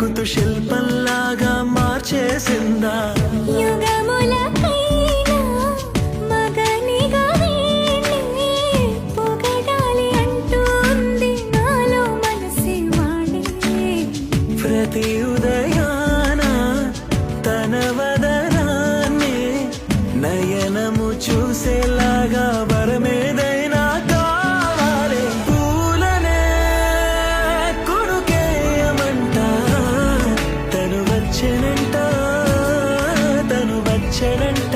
ఎక్కుతూ శిల్పంలాగా మార్చేసిందా యుగములకైనా మగనిగా వీణ్ణి పొగడాలి అంటూంది నాలో మనసే వాడే. ప్రతి ఉదయాన తన వదనాన్ని నయనము చూసేలాగా వరమేదైనా కావాలి. పూలనే కొనుకేయమంట తను వచ్చెనంట తను వచ్చెనంట.